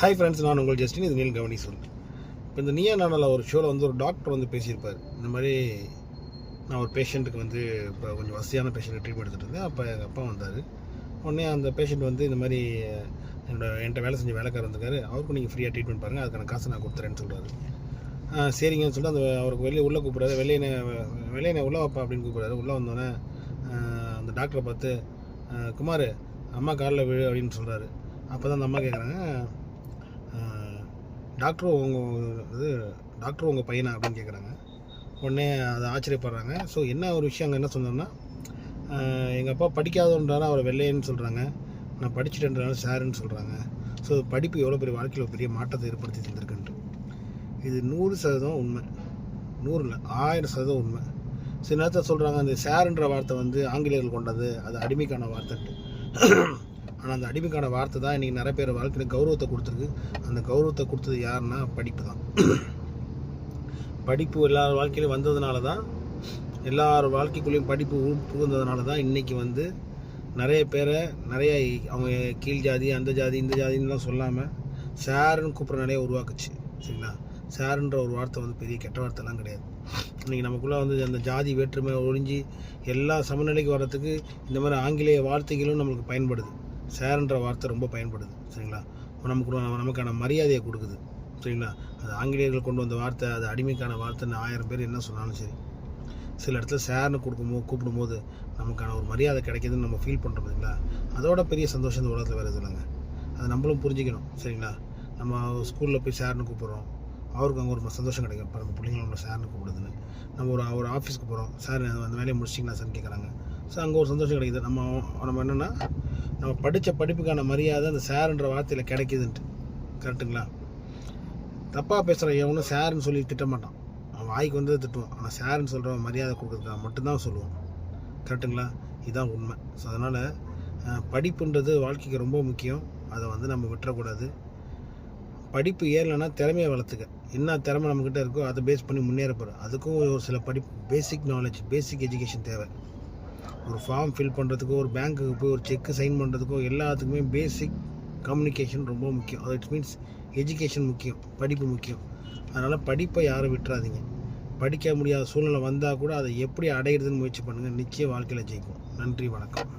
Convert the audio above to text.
Hi friends, நான் உங்கள் Justin. இது நீல் கவனி சொல். இப்போ இந்த நீயா நானில் ஒரு ஷோவில் வந்து ஒரு டாக்டர் வந்து பேசியிருப்பார். இந்த மாதிரி நான் ஒரு பேஷண்ட்டுக்கு வந்து இப்போ கொஞ்சம் வசதியான பேஷண்ட்டுக்கு ட்ரீட்மெண்ட் எடுத்துகிட்டு இருந்தேன். அப்போ எங்கள் அப்பா வந்தார். உடனே அந்த பேஷண்ட் வந்து இந்த மாதிரி என்கிட்ட வேலை செஞ்ச வேலைக்காரர் வந்திருக்காரு, அவருக்கும் நீங்கள் ஃப்ரீயாக ட்ரீட்மெண்ட் பாருங்கள், அதுக்கான காசை நான் கொடுத்துறேன்னு சொல்கிறாரு. சரிங்கன்னு சொல்லிட்டு அந்த அவருக்கு வெளியே உள்ளே கூப்பிட்றாரு. வெளியே உள்ளே வைப்பா அப்படின்னு கூப்பிட்றாரு. உள்ளே வந்தோடனே அந்த டாக்டரை பார்த்து, குமார் அம்மா காலில் விழு அப்படின்னு சொல்கிறாரு. அப்போ தான் அந்த அம்மா கேட்குறாங்க, டாக்டர் உங்கள் பையனா அப்படின்னு கேட்குறாங்க. உடனே அதை ஆச்சரியப்படுறாங்க. ஸோ என்ன ஒரு விஷயம் அங்கே என்ன சொன்னோம்னா, எங்கள் அப்பா படிக்காதன்றாலும் அவரை வெள்ளையன்னு சொல்கிறாங்க, நான் படிச்சுட்டேன்றாலும் சாருன்னு சொல்கிறாங்க. ஸோ படிப்பு எவ்வளோ பெரிய வாழ்க்கையில் பெரிய மாற்றத்தை ஏற்படுத்தி தந்திருக்குன்ட்டு. இது 100% உண்மை. 100 இல்லை, 1000% உண்மை. சில நேரத்தில் சொல்கிறாங்க அந்த சாருன்ற வார்த்தை வந்து ஆங்கிலேயர்கள் கொண்டது, அது அடிமைக்கான வார்த்தைன்ட்டு. ஆனால் அந்த அடிமைக்கான வார்த்தை தான் இன்றைக்கி நிறைய பேர் வாழ்க்கையில் கௌரவத்தை கொடுத்துருக்கு. அந்த கௌரவத்தை கொடுத்தது யாருன்னா படிப்பு தான். படிப்பு எல்லார் வாழ்க்கையிலையும் வந்ததுனால தான், எல்லார் வாழ்க்கைக்குள்ளேயும் படிப்பு புகுந்ததுனால தான் இன்றைக்கி வந்து நிறைய பேரை அவங்க கீழ் ஜாதி அந்த ஜாதி இந்த ஜாதின்னுலாம் சொல்லாமல் சாருன்னு கூப்பிட்ற நிலையை உருவாக்குச்சு. சரிங்களா? சாருன்ற ஒரு வார்த்தை வந்து பெரிய கெட்ட வார்த்தைலாம் கிடையாது. இன்றைக்கி நமக்குள்ளே வந்து அந்த ஜாதி வேற்றுமை ஒழிஞ்சு எல்லா சமநிலைக்கு வர்றதுக்கு இந்த மாதிரி ஆங்கிலேய வார்த்தைகளும் நம்மளுக்கு பயன்படுது. சாருன்ற வார்த்தை ரொம்ப பயன்படுது. சரிங்களா? நமக்கான மரியாதையை கொடுக்குது. சரிங்களா? அது ஆங்கிலேயர்கள் கொண்டு வந்த வார்த்தை, அது அடிமைக்கான வார்த்தைன்னு 1000 பேர் என்ன சொன்னாலும் சரி, சில இடத்துல சார்னு கூப்பிடும்போது நமக்கான ஒரு மரியாதை கிடைக்கிதுன்னு நம்ம ஃபீல் பண்ணுறோம். இல்லைங்களா? அதோட பெரிய சந்தோஷம் இந்த உலகத்தில் வேறு எதுவும் இல்லைங்க. அதை நம்மளும் புரிஞ்சுக்கணும். சரிங்களா? நம்ம ஸ்கூலில் போய் சார்னு கூப்பிட்றோம், அவருக்கு அங்கே ஒரு சந்தோஷம் கிடைக்கும். இப்போ நம்ம பிள்ளைங்க நம்மளை சார்னு கூப்பிடுதுன்னு. நம்ம ஒரு ஆஃபீஸ்க்கு போகிறோம், சார் அந்த வேலையை முடிச்சிங்களா சார்னு கேட்குறாங்க. ஸோ அங்கே ஒரு சந்தோஷம் கிடைக்குது. நம்ம என்னென்னா, நம்ம படித்த படிப்புக்கான மரியாதை அந்த சாருன்ற வார்த்தையில் கிடைக்குதுன்ட்டு. கரெக்டுங்களா? தப்பாக பேசுகிற எவனும் சாருன்னு சொல்லி திட்டமாட்டான். அவன் வாய்க்கு வந்து திட்டுவான். ஆனால் சாருன்னு சொல்கிறவன் மரியாதை கொடுக்குறதுக்காக மட்டும்தான் சொல்லுவான். கரெக்டுங்களா? இதுதான் உண்மை. ஸோ அதனால் படிப்புன்றது வாழ்க்கைக்கு ரொம்ப முக்கியம். அதை வந்து நம்ம விட்டுறக்கூடாது. படிப்பு ஏறலைன்னா திறமையை வளர்த்துக்க. என்ன திறமை நம்மக்கிட்ட இருக்கோ அதை பேஸ் பண்ணி முன்னேறப்போகிற. அதுக்கும் ஒரு சில பேசிக் நாலேஜ், பேசிக் எஜுகேஷன் தேவை. ஒரு ஃபார்ம் ஃபில் பண்ணுறதுக்கோ, ஒரு பேங்க்குக்கு போய் ஒரு செக்கு சைன் பண்ணுறதுக்கோ, எல்லாத்துக்குமே பேசிக் கம்யூனிகேஷன் ரொம்ப முக்கியம். அது இட் மீன்ஸ் எஜுகேஷன் முக்கியம், படிப்பு முக்கியம். அதனால் படிப்பை யாரும் விட்டுறாதீங்க. படிக்க முடியாத சூழ்நிலை வந்தால் கூட அதை எப்படி அடையிறதுன்னு முயற்சி பண்ணுங்கள். நிச்சயம் வாழ்க்கையில் ஜெயிக்கும். நன்றி, வணக்கம்.